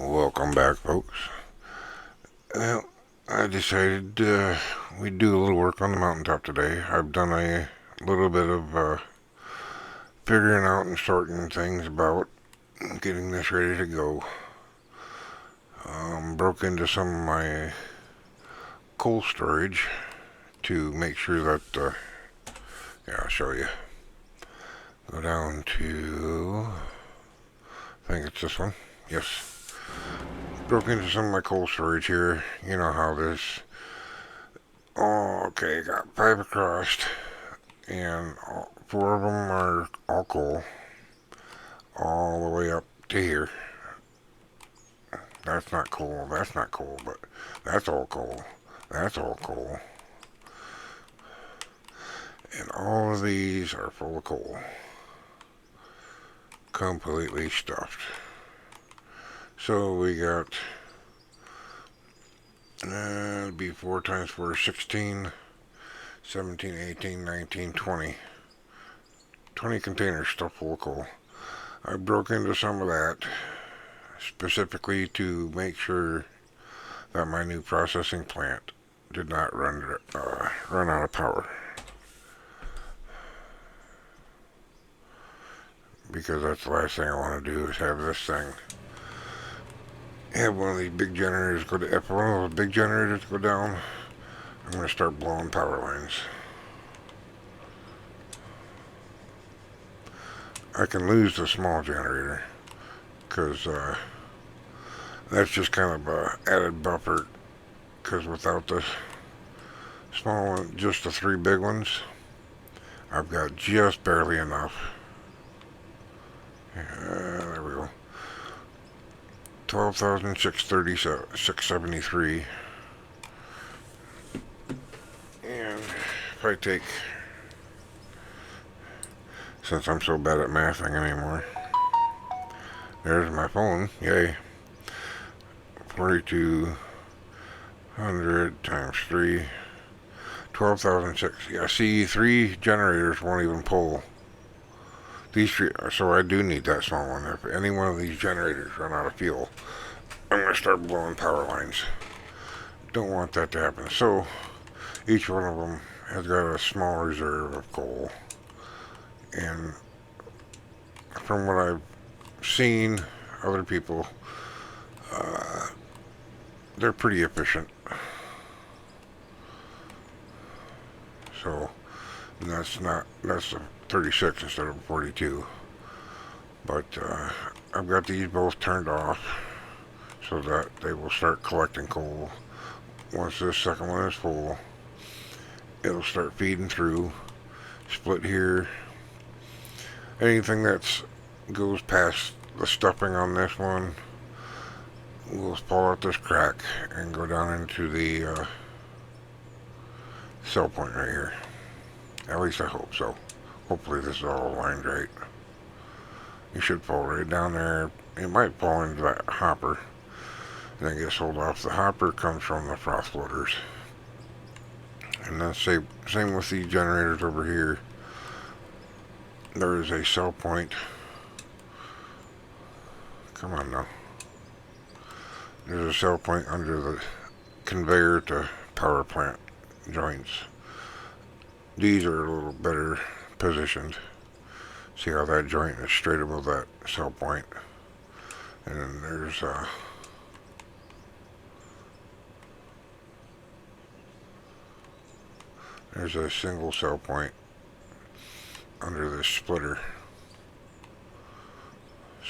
Welcome back, folks. Well, I decided we'd do a little work on the mountaintop today. I've done a little bit of figuring out and sorting things about getting this ready to go. Broke into some of my coal storage to make sure that, yeah, I'll show you. Go down to, I think it's this one. Yes. Broke into some of my coal storage here. You know how this. Oh, okay, got five across, and four of them are all coal, all the way up to here. That's not coal, that's not coal, but that's all coal. That's all coal. And all of these are full of coal. Completely stuffed. So we got, it'd be 4 times 4 is 16, 17, 18, 19, 20. 20 containers stuffed full of coal. I broke into some of that specifically to make sure that my new processing plant did not run out of power. Because that's the last thing I want to do is have this thing. Have one of these big generators go to. If one of those big generators go down, I'm going to start blowing power lines. I can lose the small generator because that's just kind of a added buffer. Because without the small one, just the 3 big ones, I've got just barely enough. There we go. 12,673. And if I take, since I'm so bad at mathing anymore, there's my phone. Yay. 4,200 times 3. 12,006. Yeah, see, 3 generators won't even pull these 3. So I do need that small one. If any one of these generators run out of fuel, I'm going to start blowing power lines. Don't want that to happen. So each one of them has got a small reserve of coal. And from what I've seen, other people, they're pretty efficient. So that's the 36 instead of 42. But I've got these both turned off so that they will start collecting coal. Once this second one is full, it'll start feeding through, split here. Anything that goes past the stuffing on this one will fall out this crack and go down into the cell point right here. At least I hope so. Hopefully this is all aligned right. It should fall right down there. It might fall into that hopper and then get sold off. The hopper comes from the froth floaters. And then same with these generators over here. There is a cell point. Come on now. There's a cell point under the conveyor to power plant joints. These are a little better positioned. See how that joint is straight above that cell point. And then there's a single cell point under this splitter.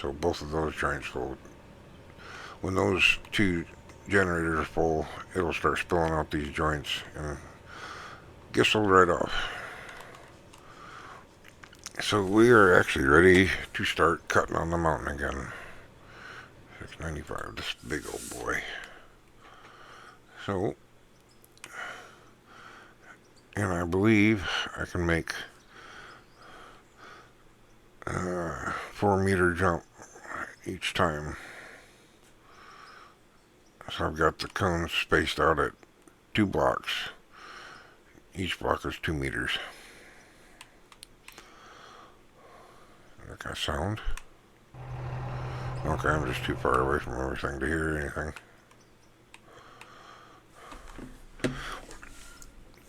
So both of those joints will, when those 2 generators are full, it'll start spilling out these joints and get sold right off. So we are actually ready to start cutting on the mountain again. 695, this big old boy. So, and I believe I can make a 4-meter jump each time. So I've got the cones spaced out at 2 blocks. Each block is 2 meters. Like that sound. Okay, I'm just too far away from everything to hear anything.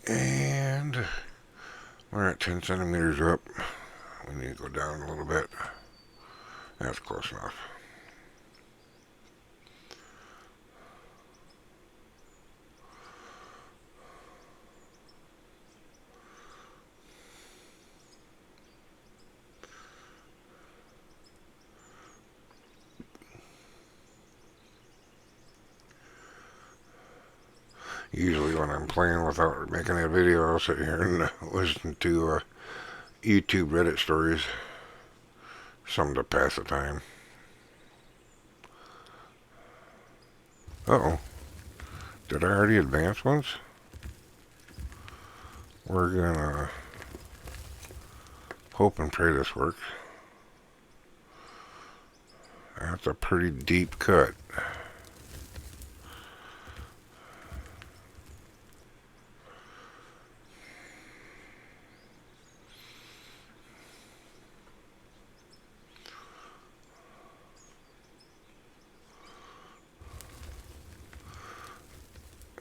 And we're at 10 centimeters up. We need to go down a little bit. That's close enough. Usually when I'm playing without making a video, I'll sit here and listen to YouTube Reddit stories. Something to pass the time. Uh-oh. Did I already advance once? We're gonna hope and pray this works. That's a pretty deep cut.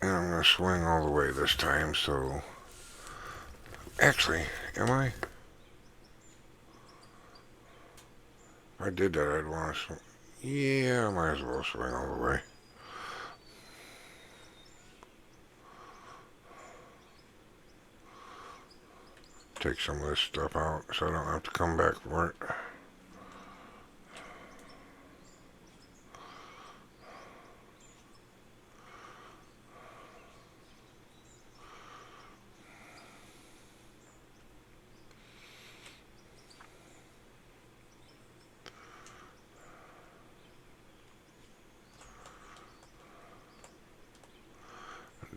And I'm gonna swing all the way this time, so... Actually, am I? If I did that, I'd want to swing... Yeah, I might as well swing all the way. Take some of this stuff out so I don't have to come back for it.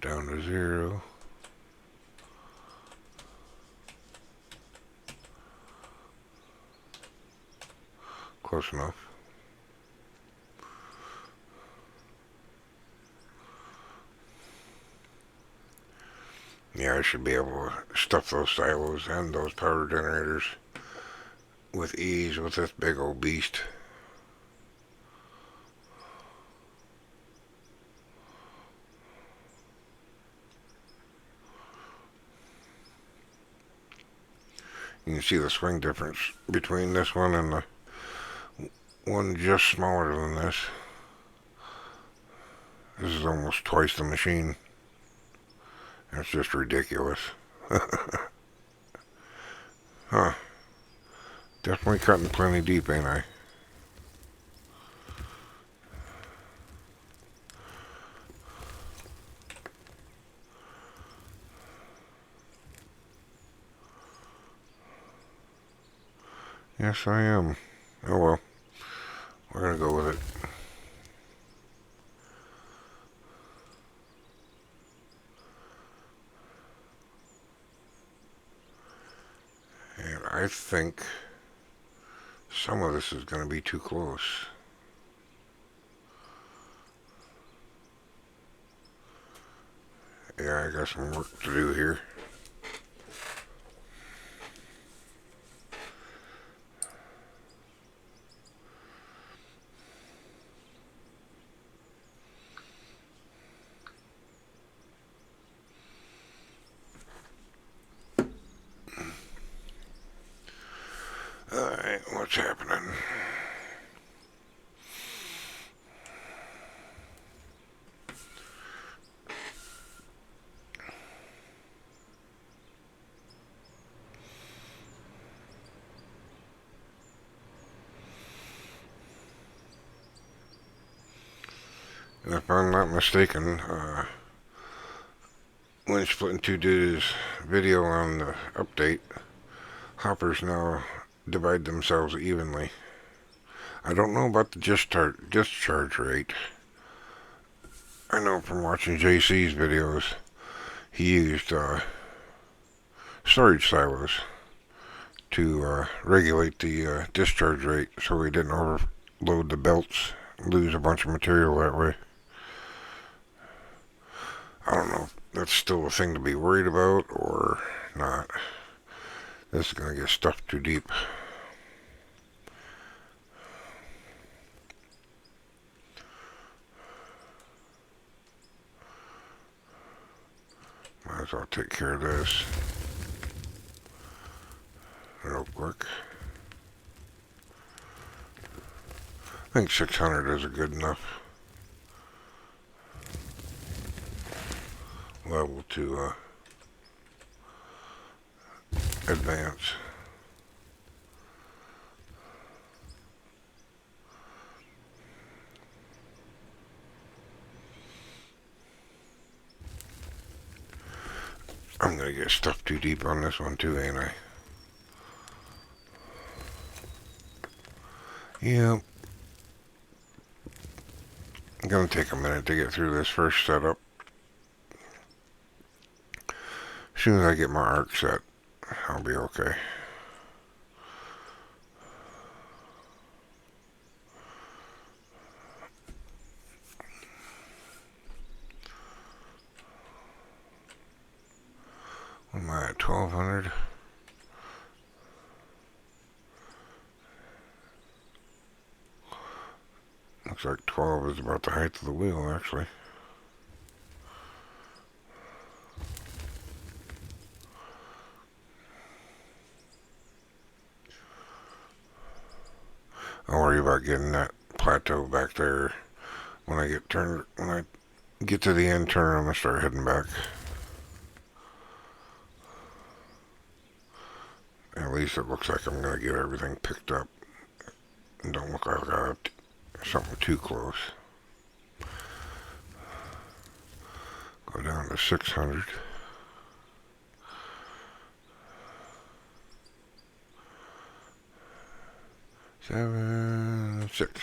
Down to 0. Close enough. Yeah, I should be able to stuff those silos and those power generators with ease with this big old beast. You can see the swing difference between this one and the one just smaller than this. This is almost twice the machine. That's just ridiculous. Huh. Definitely cutting plenty deep, ain't I? Yes, I am. Oh well. We're gonna go with it. And I think some of this is gonna be too close. Yeah, I got some work to do here. Alright, what's happening? And if I'm not mistaken, when Splitting 2 did his video on the update, hoppers now divide themselves evenly. I don't know about the discharge rate. I know from watching JC's videos, he used storage silos to regulate the discharge rate so we didn't overload the belts, lose a bunch of material that way. I don't know if that's still a thing to be worried about or not. This is going to get stuffed too deep. Might as well take care of this real quick. I think 600 is a good enough level to advance. I'm gonna get stuffed too deep on this one too, ain't I? Yeah. I'm gonna take a minute to get through this first setup. As soon as I get my arc set, I'll be okay. What am I at, 1200? Looks like 12 is about the height of the wheel, actually. I'll worry about getting that plateau back there when I get to the end turn. I'm gonna start heading back. At least it looks like I'm gonna get everything picked up. And don't look like I have something too close. Go down to 600. Seven, 6.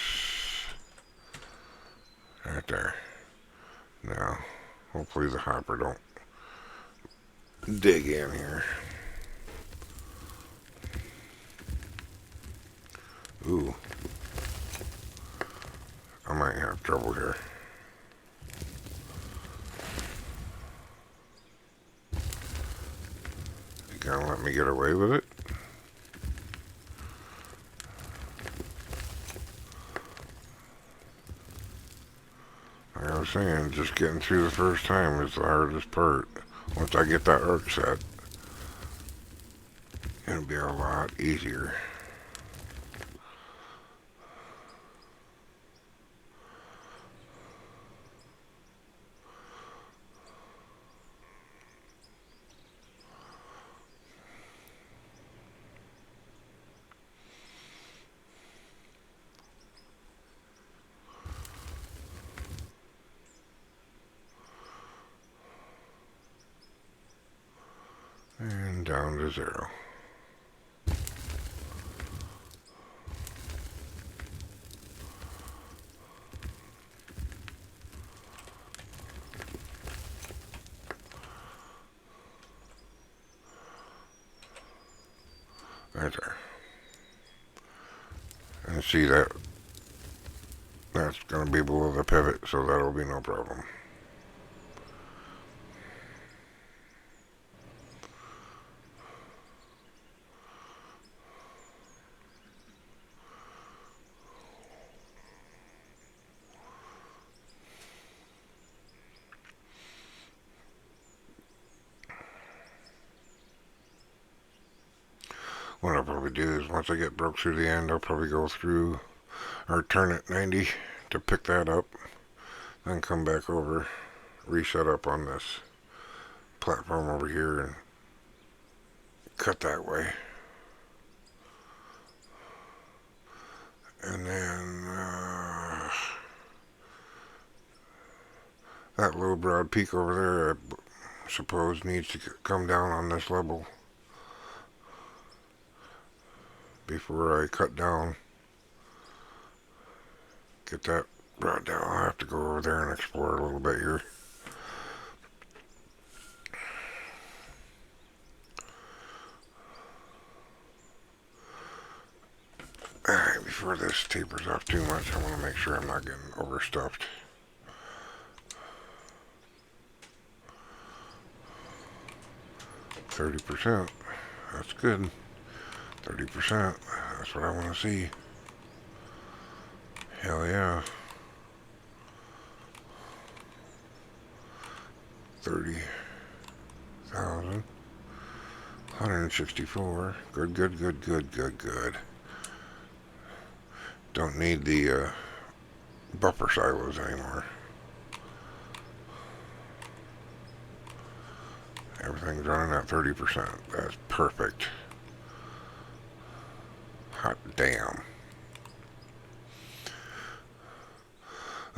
Right there. Now, hopefully the hopper don't dig in here. Ooh. I might have trouble here. You gonna let me get away with it? Like I was saying, just getting through the first time is the hardest part. Once I get that arc set, it'll be a lot easier. And down to 0. Right there. And see that's going to be below the pivot, so that'll be no problem. What I'll probably do is once I get broke through the end, I'll probably go through or turn it 90 to pick that up, then come back over, reset up on this platform over here and cut that way. And then that low broad peak over there, I suppose, needs to come down on this level before I cut down. Get that brought down. I'll have to go over there and explore a little bit here. Alright, before this tapers off too much, I want to make sure I'm not getting overstuffed. %. That's good. 30%. That's what I want to see. Hell yeah. 30. 1,000. 164. Good, good, good, good, good, good. Don't need the buffer silos anymore. Everything's running at 30%. That's perfect. Hot damn.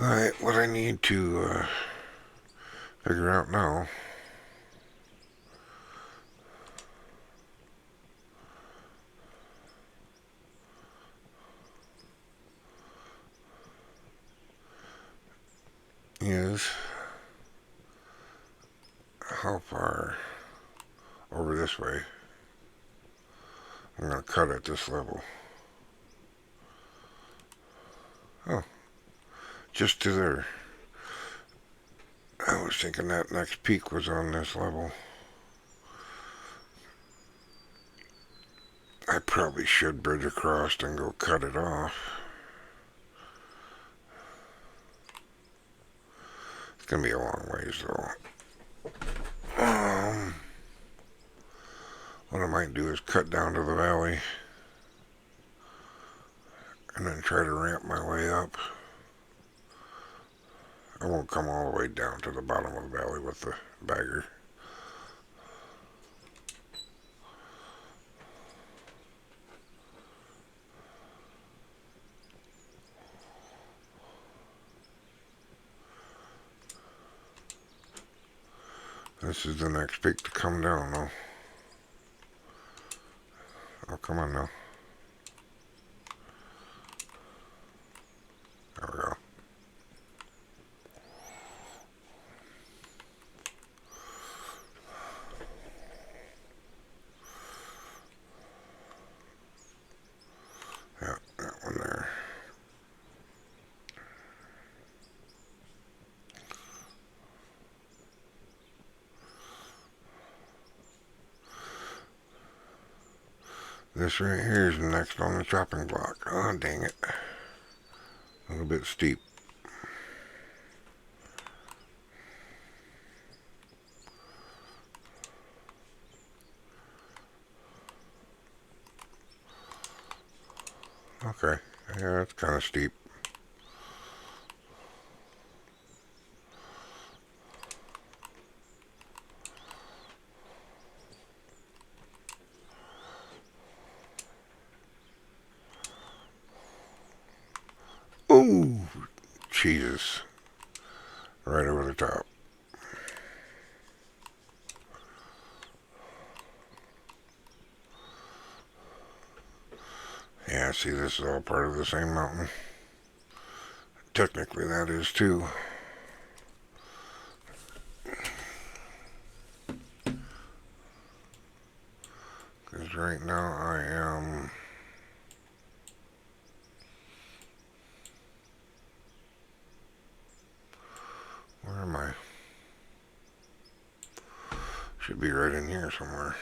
Alright, what I need to figure out now is how far over this way I'm going to cut at this level. Oh, just to there. I was thinking that next peak was on this level. I probably should bridge across and go cut it off. It's going to be a long ways though. What I might do is cut down to the valley and then try to ramp my way up. I won't come all the way down to the bottom of the valley with the bagger. This is the next peak to come down though. Oh, come on now. There we go. Yeah, that one there. This right here is next on the chopping block. Oh, dang it. A little bit steep. Okay, yeah, it's kind of steep. Ooh, Jesus. Right over the top. Yeah, see, this is all part of the same mountain. Technically, that is too. Because right now I am... Where am I? Should be right in here somewhere.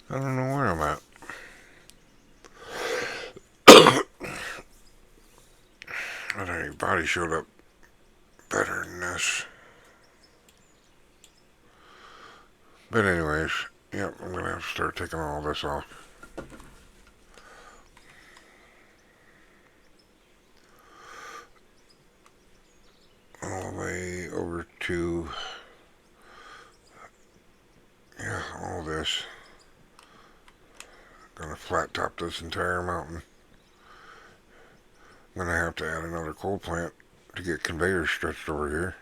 I don't know where I'm at. I thought your body showed up better than this. But anyways, yep, I'm going to have to start taking all this off. All the way over to... Yeah, all this. Gonna flat top this entire mountain. I'm gonna have to add another coal plant to get conveyors stretched over here.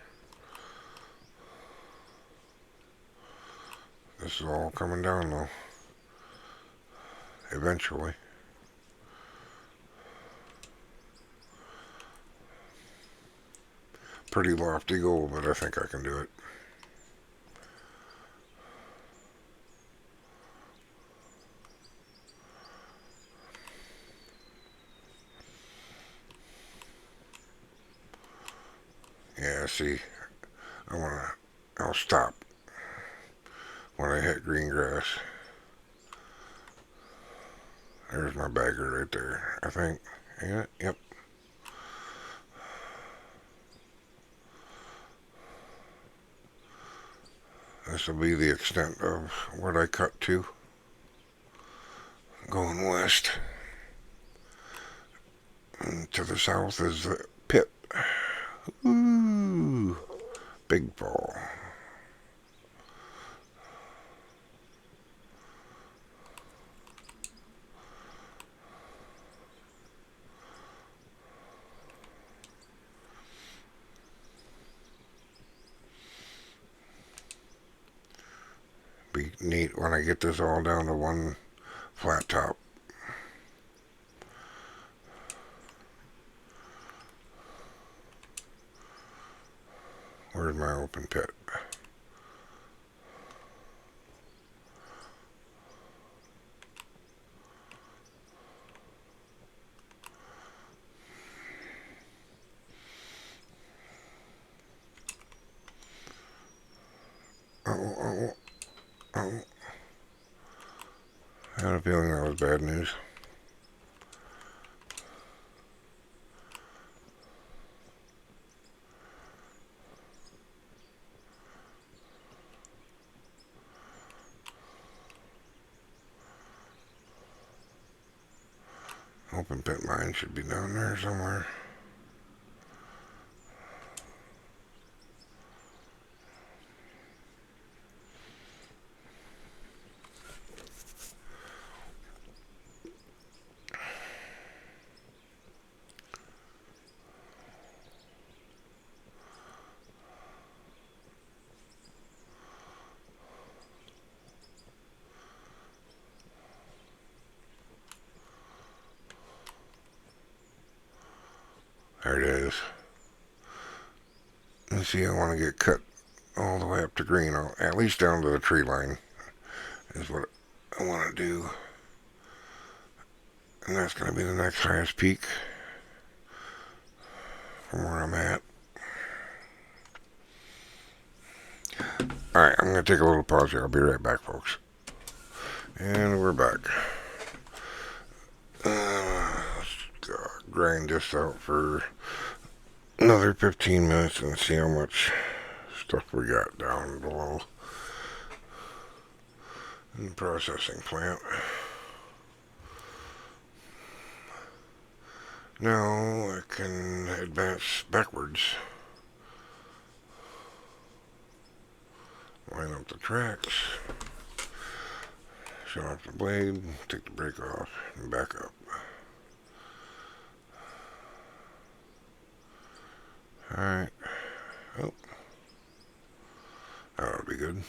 This is all coming down though. Eventually. pretty lofty goal, but I think I can do it. Yeah, see, I'll stop when I hit green grass. There's my bagger right there, I think. Yeah, yep. This will be the extent of what I cut to. Going west. And to the south is the pit. Ooh, big fall. Be neat when I get this all down to one flat top. Where's my open pit? Oh. I had a feeling that was bad news. Open pit mine should be down there somewhere. There it is. You see, I want to get cut all the way up to green, at least down to the tree line is what I want to do. And that's going to be the next highest peak from where I'm at. Alright, I'm going to take a little pause here. I'll be right back, folks. And we're back. Let's grind this out for another 15 minutes and see how much stuff we got down below in the processing plant. Now I can advance backwards. Line up the tracks. Shut off the blade, take the brake off, and back up. Alright. Oh. That ought to be good.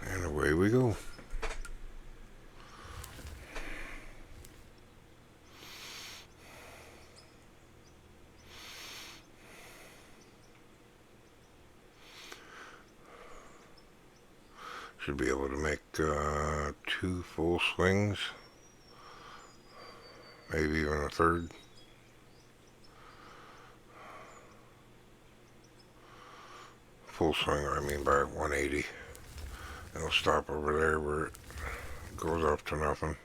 And away we go. Should be able to make 2 full swings, maybe even a third. Full swing, I mean by 180. It'll stop over there where it goes off to nothing.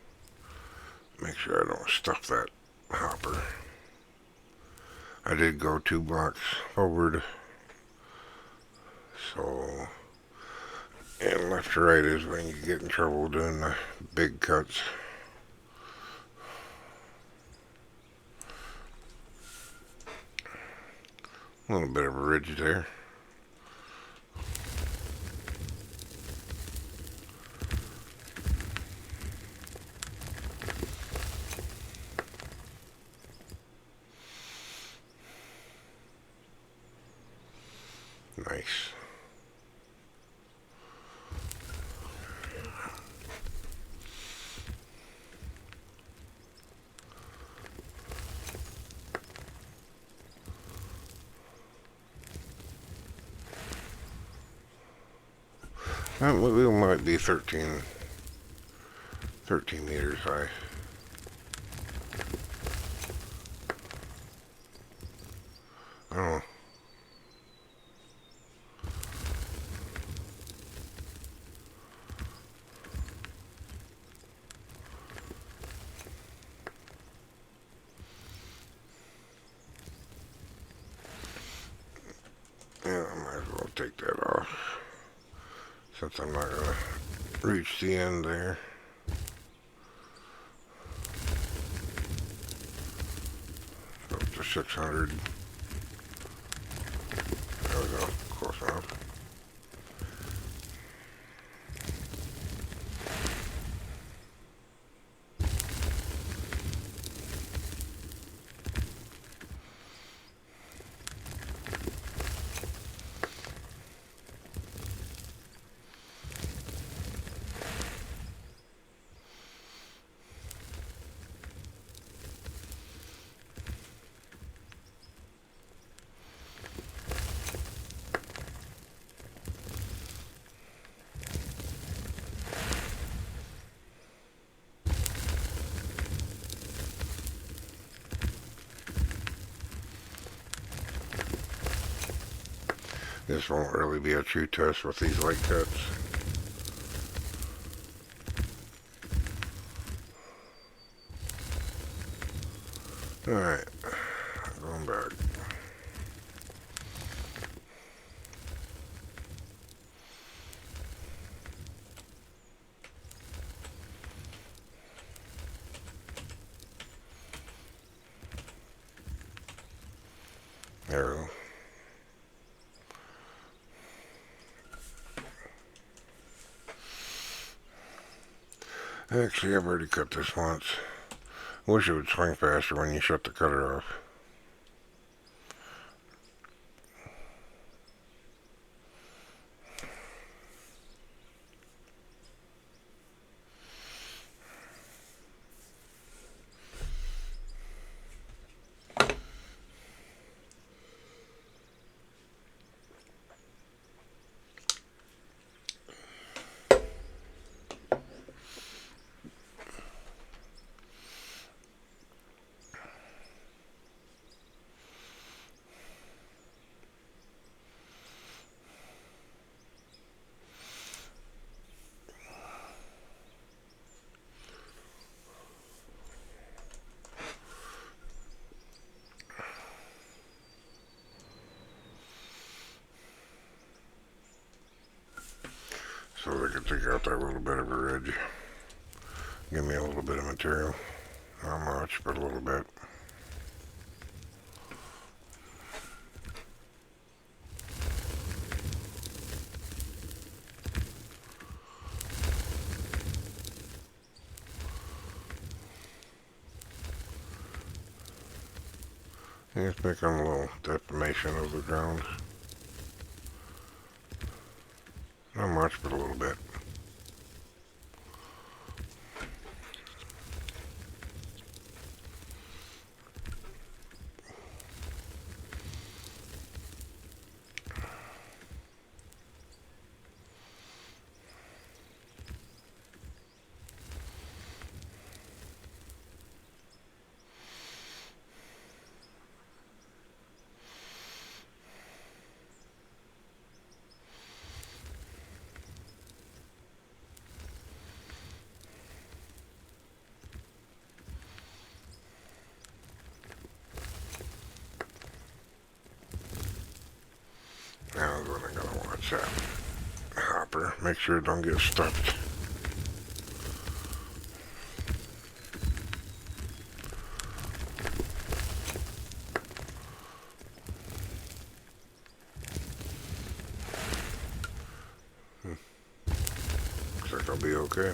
Make sure I don't stuff that hopper. I did go 2 blocks forward, so, and left to right is when you get in trouble doing the big cuts. A little bit of a ridge there. Nice. We might be 13 meters high. I don't know. Yeah, I might as well take that off, since I'm not going to reach the end there. Up to 600. There we go, close enough. This won't really be a true test with these light cuts. Alright, going back. There we go. Actually, I've already cut this once. Wish it would swing faster when you shut the cutter off. So they can take out that little bit of a ridge. Give me a little bit of material. Not much, but a little bit. It's making a little deformation of the ground. Not much, but a little bit. Now is when I'm gonna watch that hopper. Make sure it don't get stuffed. Looks like I'll be okay.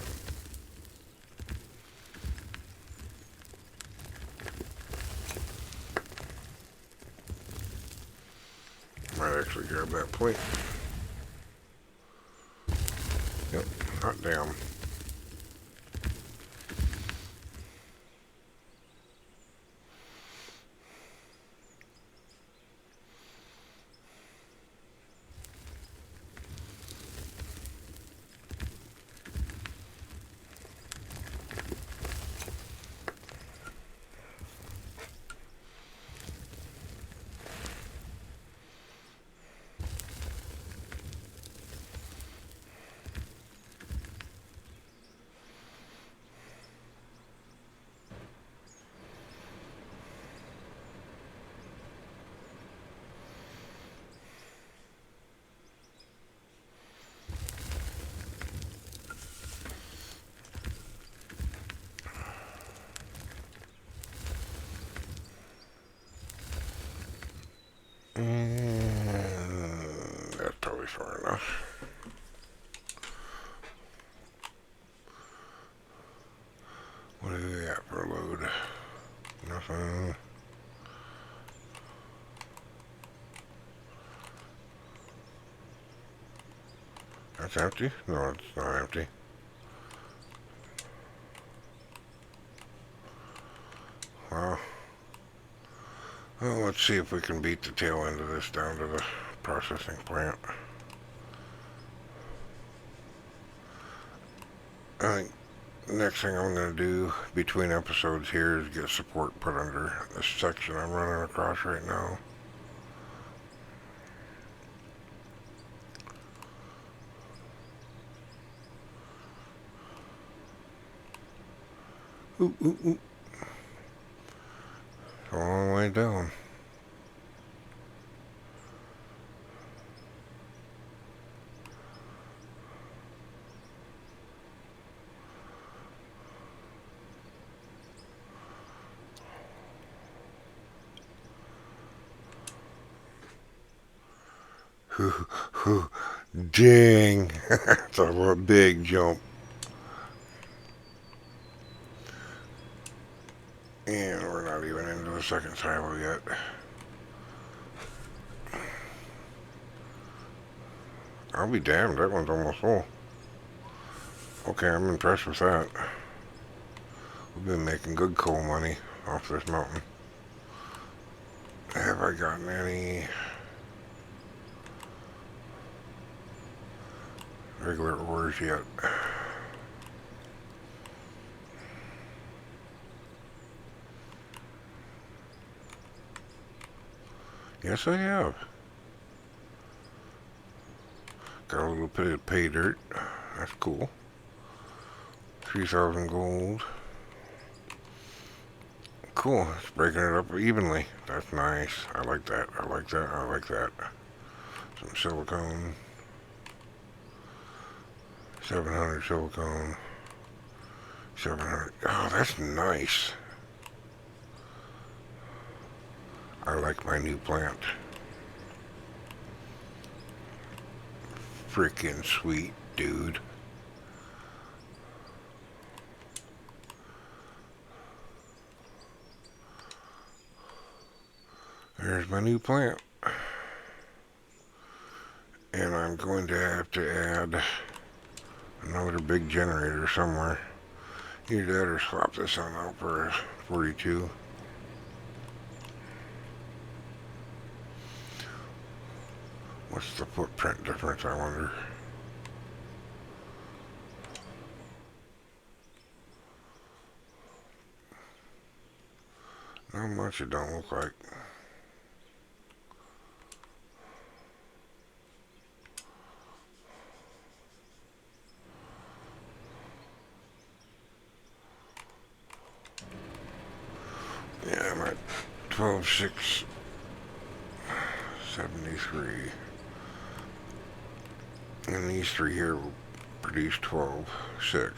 Might actually grab that point. Yep, hot damn. What do we got for a load? Nothing. That's empty? No, it's not empty. Well, let's see if we can beat the tail end of this down to the processing plant. I think the next thing I'm going to do between episodes here is get support put under this section I'm running across right now. Ooh, ooh, ooh. It's a long way down. Dang. That's a big jump. And we're not even into the second silo yet. I'll be damned, that one's almost full. Okay, I'm impressed with that. We've been making good coal money off this mountain. Have I gotten any regular ores yet? Yes, I have. Got a little bit of pay dirt. That's cool. 3,000 gold. Cool. It's breaking it up evenly. That's nice. I like that. I like that. I like that. Some silicone. 700 silicone. 700. Oh, that's nice. I like my new plant. Freaking sweet, dude. There's my new plant. And I'm going to have to add another big generator somewhere. Either that or swap this on out for 42. What's the footprint difference, I wonder? Not much, it don't look like. Yeah, I'm at 12,673. And these three here will produce 12,6.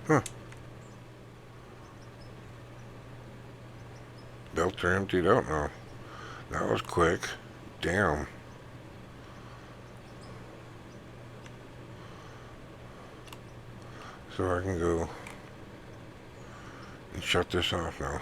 Huh. Belts are emptied out now. That was quick. Damn. So I can go and shut this off now.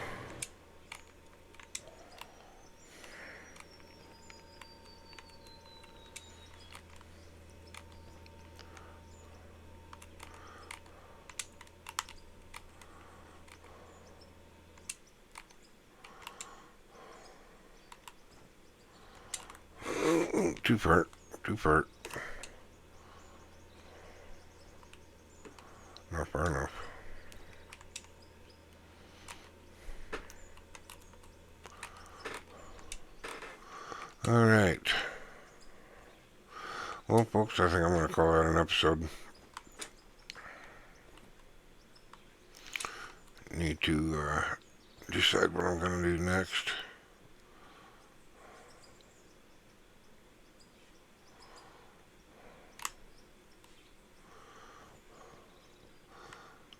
Too far. Too far. Not far enough. Alright. Well, folks, I think I'm going to call that an episode. Need to decide what I'm going to do next.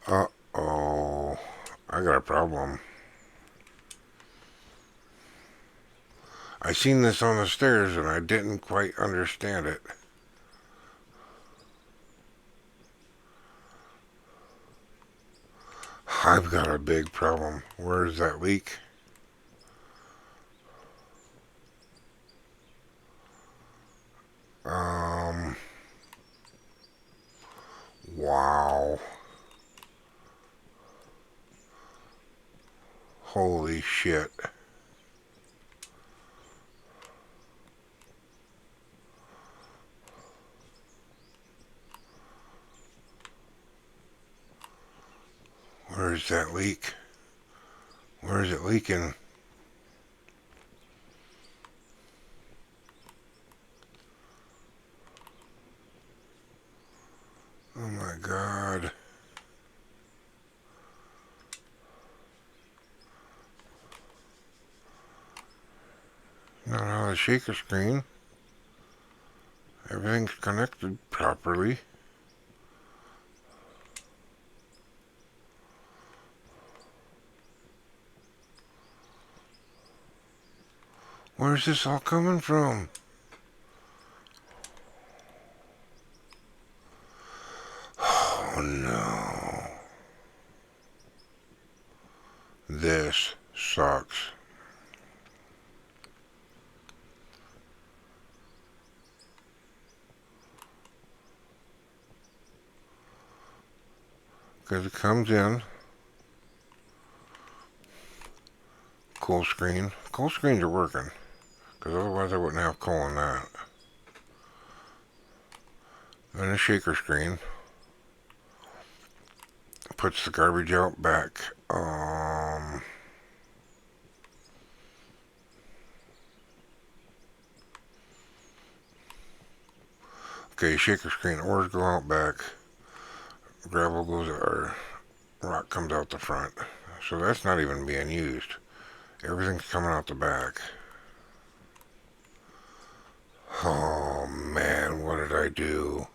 Uh-oh. I got a problem. I seen this on the stairs and I didn't quite understand it. I've got a big problem. Where's that leak? Wow. Holy shit. Where's that leak? Where is it leaking? Oh my god. Not on the shaker screen. Everything's connected properly. Where's this all coming from? Oh no. This sucks. Because it comes in. Cool screen. Cool screens are working. Because otherwise I wouldn't have coal in that. Then a shaker screen. Puts the garbage out back. Okay, shaker screen. Ores go out back. Gravel goes, or rock comes out the front. So that's not even being used. Everything's coming out the back. Oh man, what did I do?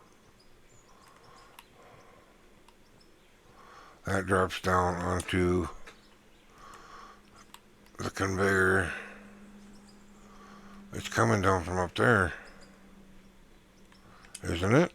That drops down onto the conveyor. It's coming down from up there, isn't it?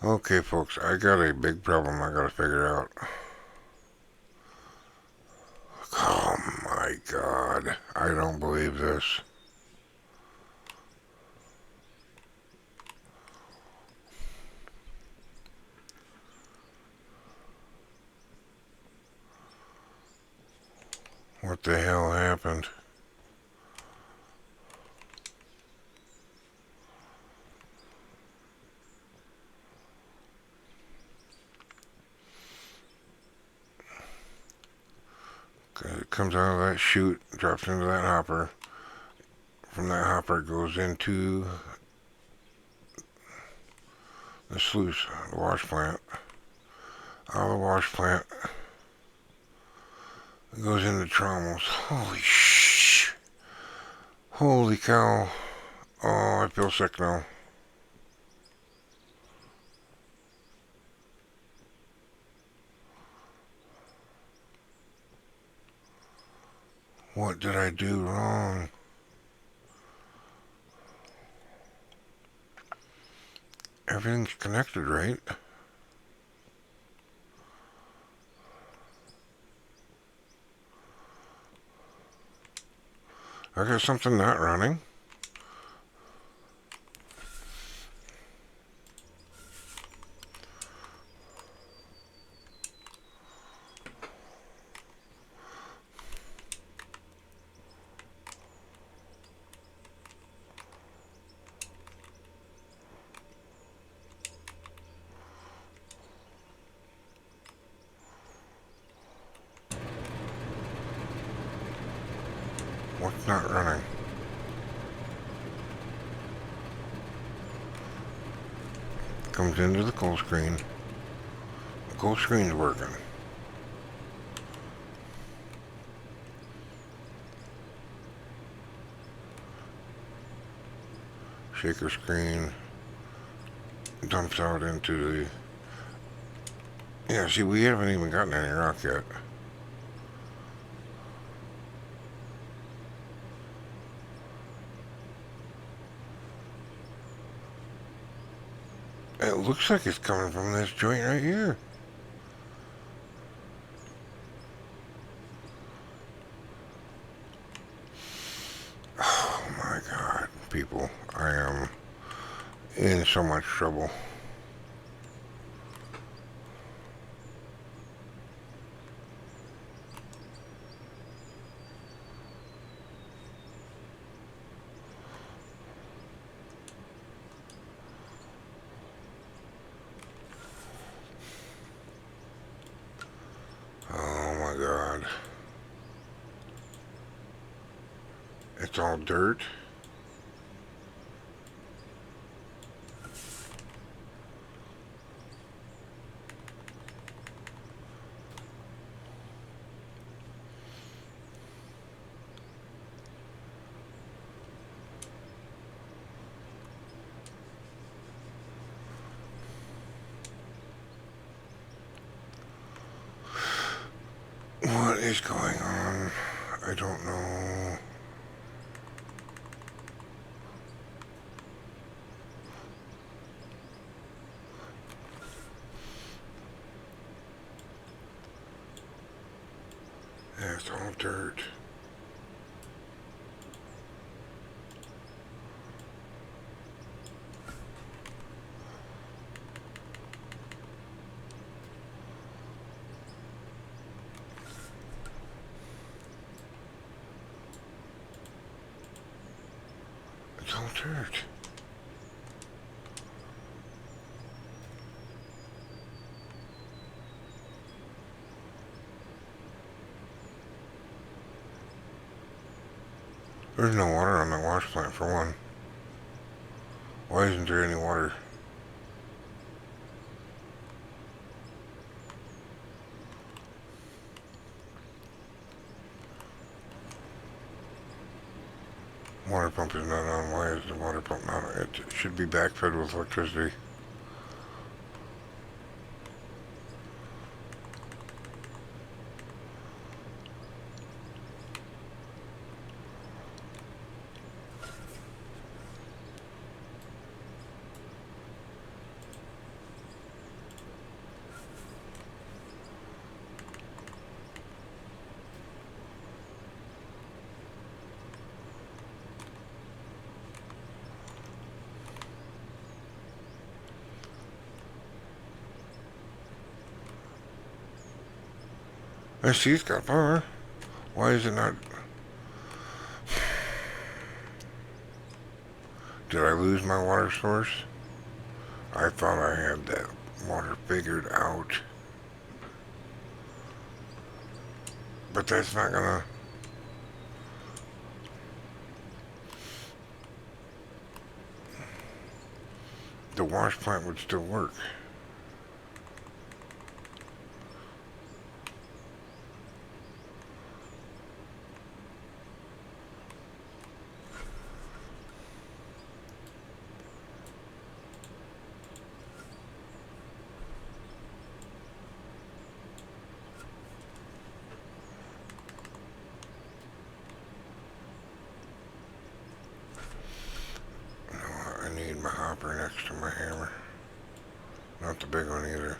Okay, folks, I got a big problem I gotta figure out. Oh my god, I don't believe this. What the hell happened? It comes out of that chute, drops into that hopper. From that hopper, it goes into the sluice, the wash plant. Out of the wash plant, it goes into trommels. Holy cow. Oh, I feel sick now. What did I do wrong? Everything's connected, right? I got something not running. What's not running? Comes into the coal screen. Cool screen's working. Shaker screen dumps out into the... Yeah, see, we haven't even gotten any rock yet. It looks like it's coming from this joint right here. Oh my god, people. I am in so much trouble. Oh my god. It's all dirt. What is going on? I don't know. Yeah, it's all dirt. It's all dirt. There's no water on the wash plant for one. Why isn't there any water? Water pump is not on. Why is the water pump not on? It should be backfed with electricity. I see it's got power. Why is it not? Did I lose my water source? I thought I had that water figured out. But that's not gonna... The wash plant would still work. I need my hopper next to my hammer. Not the big one either.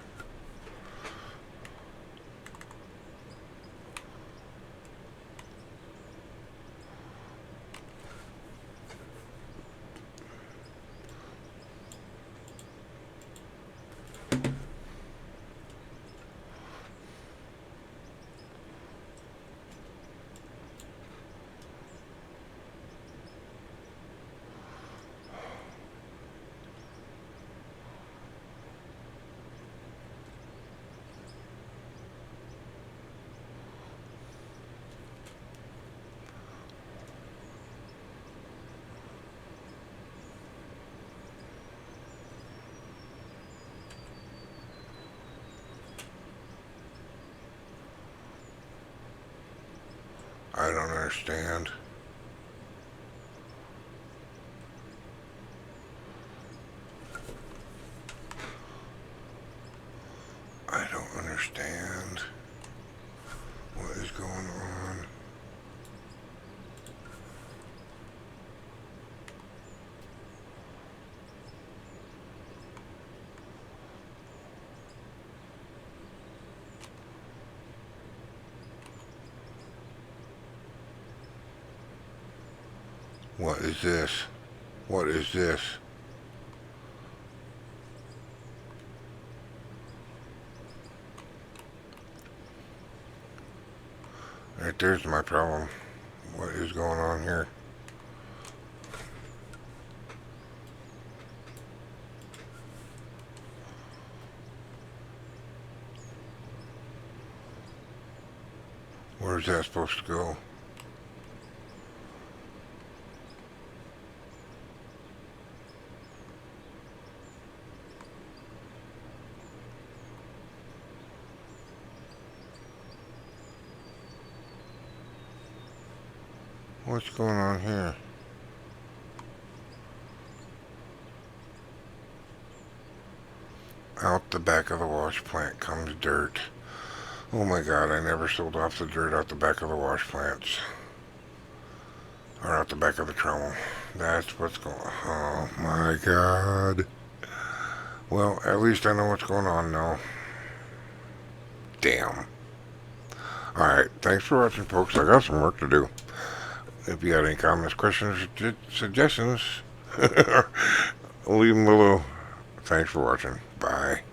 understand. I don't understand what is going on. What is this? What is this? Right there's my problem. What is going on here? Where's that supposed to go? What's going on here? Out the back of the wash plant comes dirt. Oh my god, I never sold off the dirt out the back of the wash plants. Or out the back of the trommel. That's what's going on. Oh my god. Well, at least I know what's going on now. Damn. Alright, thanks for watching, folks. I got some work to do. If you got any comments, questions, or suggestions, leave them below. Thanks for watching. Bye.